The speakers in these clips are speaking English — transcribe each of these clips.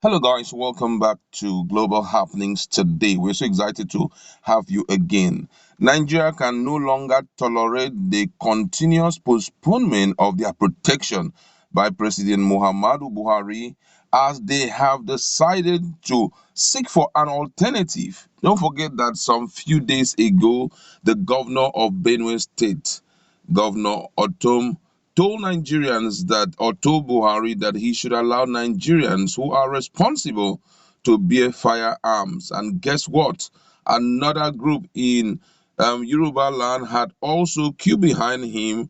Hello, guys. Welcome back to Global Happenings today. We're so excited to have you again. Nigeria can no longer tolerate the continuous postponement of their protection by President Muhammadu Buhari as they have decided to seek for an alternative. Don't forget that some few days ago, the governor of Benue State, Governor Otom, told Nigerians that, or told Buhari that he should allow Nigerians who are responsible to bear firearms. And guess what? Another group in Yoruba land had also queued behind him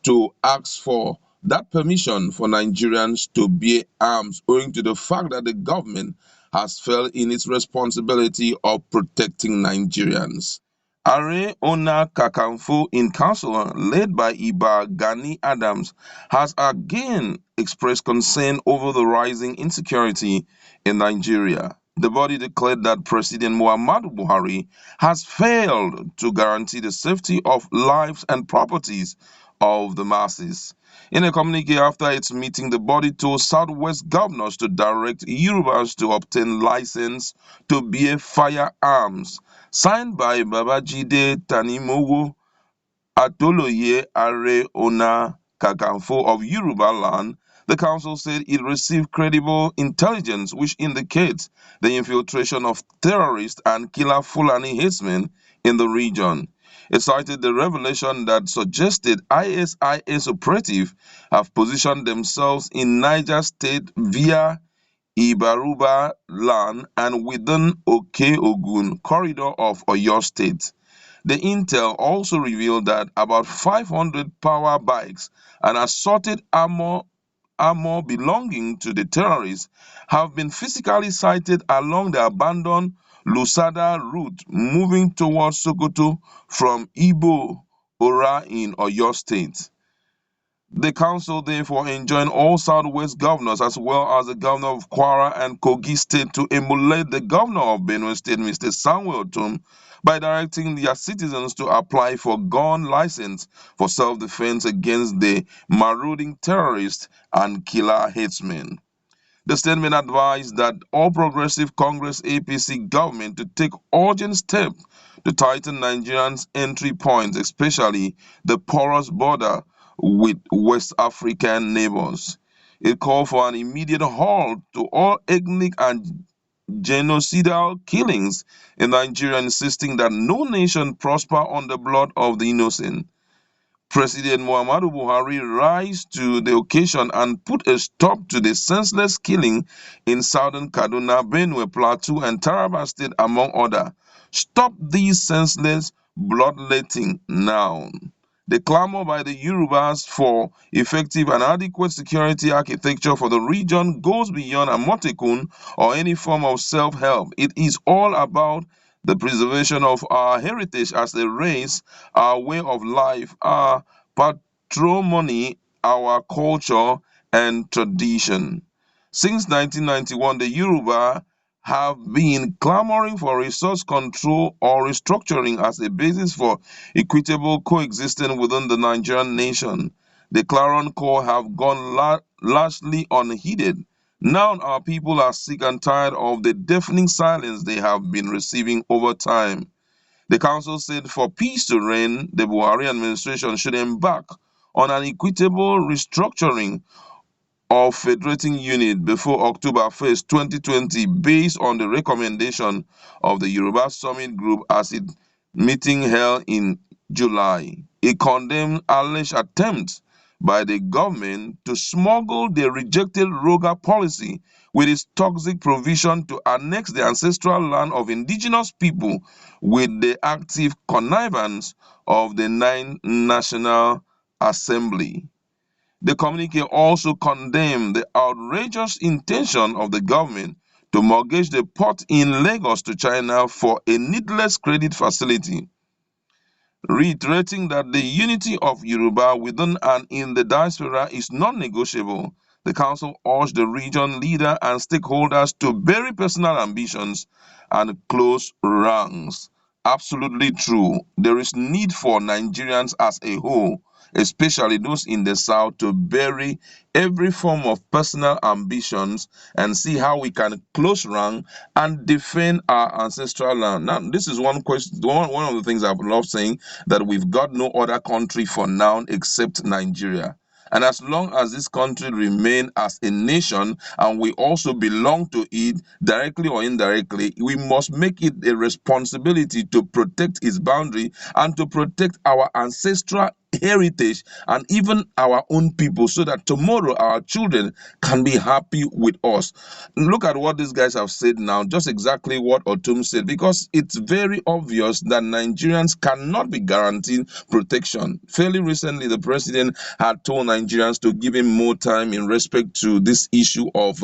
to ask for that permission for Nigerians to bear arms, owing to the fact that the government has failed in its responsibility of protecting Nigerians. Are Ona Kakanfo in council, led by Iba Gani Adams, has again expressed concern over the rising insecurity in Nigeria. The body declared that President Muhammadu Buhari has failed to guarantee the safety of lives and properties of the masses. In a communique after its meeting, the body told Southwest governors to direct Yorubas to obtain license to bear firearms. Signed by Babajide Tanimowo Atoloye Are Ona Kakanfo of Yoruba land, the council said it received credible intelligence which indicates the infiltration of terrorists and killer Fulani herdsmen in the region. It cited the revelation that suggested ISIS operatives have positioned themselves in Niger State via Ibaruba land and within Oke-Ogun corridor of Oyo State. The intel also revealed that about 500 power bikes and assorted armor belonging to the terrorists have been physically sighted along the abandoned Lusada route moving towards Sokoto from Ibo Ora in Oyo State. The council therefore enjoined all Southwest governors as well as the governor of Kwara and Kogi State to emulate the governor of Benue State, Mr. Samuel Tum, by directing their citizens to apply for gun license for self-defense against the marauding terrorists and killer herdsmen. The statement advised that all Progressive Congress APC government to take urgent steps to tighten Nigerians' entry points, especially the porous border with West African neighbors. It called for an immediate halt to all ethnic and genocidal killings in Nigeria, insisting that no nation prosper on the blood of the innocent. President Muhammadu Buhari rise to the occasion and put a stop to the senseless killing in southern Kaduna, Benue, Plateau, and Taraba State, among others. Stop these senseless bloodletting now. The clamor by the Yorubas for effective and adequate security architecture for the region goes beyond Amotekun or any form of self-help. It is all about the preservation of our heritage as a race, our way of life, our patrimony, our culture and tradition. Since 1991, the Yoruba have been clamoring for resource control or restructuring as a basis for equitable coexistence within the Nigerian nation. The clarion call have gone largely unheeded. Now our people are sick and tired of the deafening silence they have been receiving over time. The council said for peace to reign, the Buhari administration should embark on an equitable restructuring of federating unit before October 1st, 2020, based on the recommendation of the Yoruba Summit Group as it meeting held in July. It condemned alleged attempts by the government to smuggle the rejected Roga policy with its toxic provision to annex the ancestral land of indigenous people with the active connivance of the Nine National Assembly. The communique also condemned the outrageous intention of the government to mortgage the port in Lagos to China for a needless credit facility, reiterating that the unity of Yoruba within and in the diaspora is non-negotiable. The council urged the region leader and stakeholders to bury personal ambitions and close ranks. Absolutely true. There is need for Nigerians as a whole, especially those in the south, to bury every form of personal ambitions and see how we can close rank and defend our ancestral land. Now, this is one question, one of the things I've loved saying, that we've got no other country for now except Nigeria. And as long as this country remain as a nation and we also belong to it directly or indirectly, we must make it a responsibility to protect its boundary and to protect our ancestral heritage and even our own people, so that tomorrow our children can be happy with us. Look at what these guys have said now, just exactly what Otum said, because it's very obvious that Nigerians cannot be guaranteed protection. Fairly recently, the president had told Nigerians to give him more time in respect to this issue of,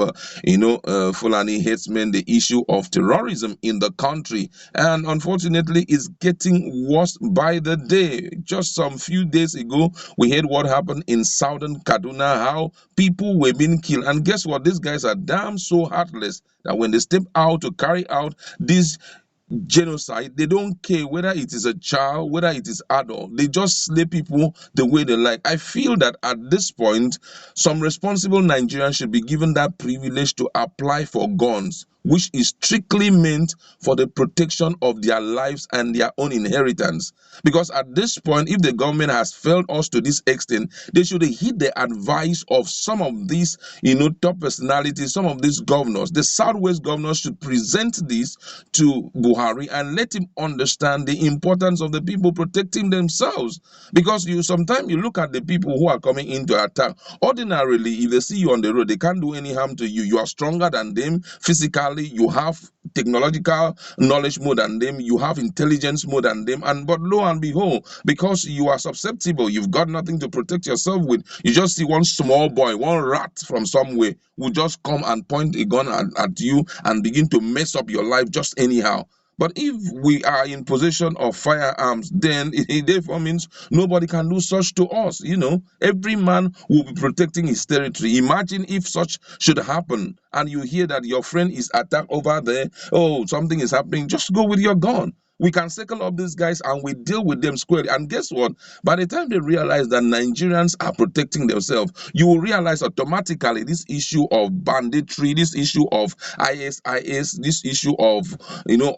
Fulani herdsmen, the issue of terrorism in the country. And unfortunately, it's getting worse by the day. Just some few days ago, we heard what happened in southern Kaduna, how people were being killed. And guess what? These guys are damn so heartless that when they step out to carry out this genocide, they don't care whether it is a child, whether it is adult. They just slay people the way they like. I feel that at this point, some responsible Nigerians should be given that privilege to apply for guns, which is strictly meant for the protection of their lives and their own inheritance. Because at this point, if the government has failed us to this extent, they should heed the advice of some of these, top personalities, some of these governors. The Southwest governors should present this to Buhari and let him understand the importance of the people protecting themselves. Because sometimes you look at the people who are coming into attack. Ordinarily, if they see you on the road, they can't do any harm to you. You are stronger than them physically. You have technological knowledge more than them. You have intelligence more than them. But lo and behold, because you are susceptible, you've got nothing to protect yourself with. You just see one small boy, one rat from somewhere, will just come and point a gun at you and begin to mess up your life just anyhow. But if we are in possession of firearms, then it therefore means nobody can do such to us. Every man will be protecting his territory. Imagine if such should happen and you hear that your friend is attacked over there, oh, something is happening, just go with your gun. We can circle up these guys and we deal with them squarely. And guess what? By the time they realize that Nigerians are protecting themselves, you will realize automatically this issue of banditry, this issue of ISIS, this issue of,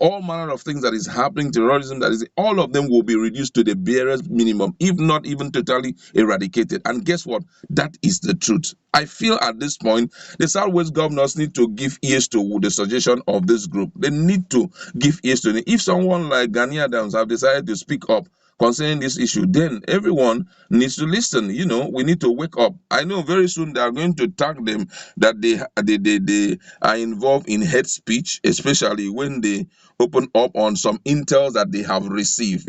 all manner of things that is happening, terrorism, that is, all of them will be reduced to the barest minimum, if not even totally eradicated. And guess what? That is the truth. I feel at this point, the Southwest governors need to give ears to the suggestion of this group. They need to give ears to it. If someone like Gani Adams have decided to speak up concerning this issue, then everyone needs to listen. We need to wake up. I know very soon they are going to tag them that they are involved in hate speech, especially when they open up on some intels that they have received.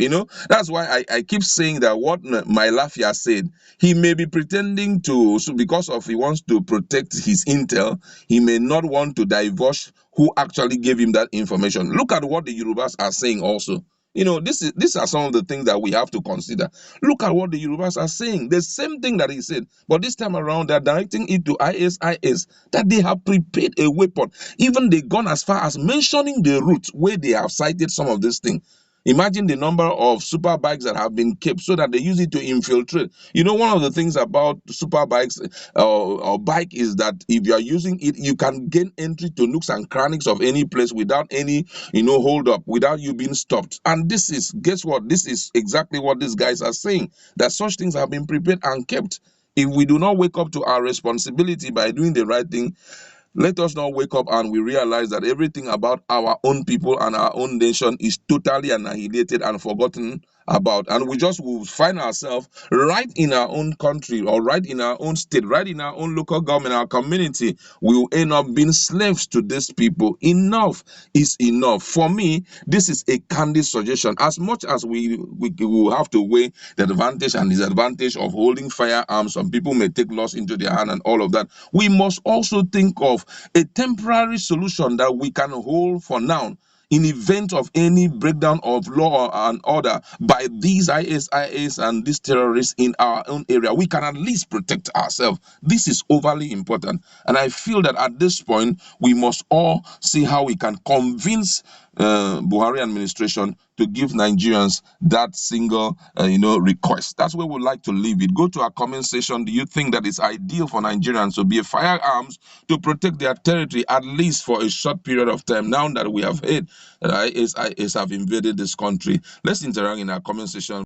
That's why I keep saying that what my Lafia said, he may be pretending to, so because of he wants to protect his intel, he may not want to divulge who actually gave him that information. Look at what the Yorubas are saying also. These are some of the things that we have to consider. Look at what the Yorubas are saying. The same thing that he said, but this time around they're directing it to ISIS, that they have prepared a weapon. Even they gone as far as mentioning the route where they have cited some of these things. Imagine the number of super bikes that have been kept so that they use it to infiltrate. One of the things about super bikes or bike is that if you are using it, you can gain entry to nooks and crannies of any place without any, hold up, without you being stopped. And guess what? This is exactly what these guys are saying, that such things have been prepared and kept. If we do not wake up to our responsibility by doing the right thing, let us now wake up and we realize that everything about our own people and our own nation is totally annihilated and forgotten about. And we just will find ourselves right in our own country or right in our own state, right in our own local government, our community. We will end up being slaves to these people. Enough is enough. For me, this is a candid suggestion. As much as we will have to weigh the advantage and disadvantage of holding firearms, some people may take laws into their hand and all of that. We must also think of a temporary solution that we can hold for now in event of any breakdown of law and order by these ISIS and these terrorists in our own area. We can at least protect ourselves. This is overly important. And I feel that at this point, we must all see how we can convince Buhari administration to give Nigerians that single, request. That's where we'd like to leave it. Go to our comment section. Do you think that it's ideal for Nigerians to be firearms to protect their territory at least for a short period of time? Now that we have heard that IS have invaded this country, let's interact in our comment section.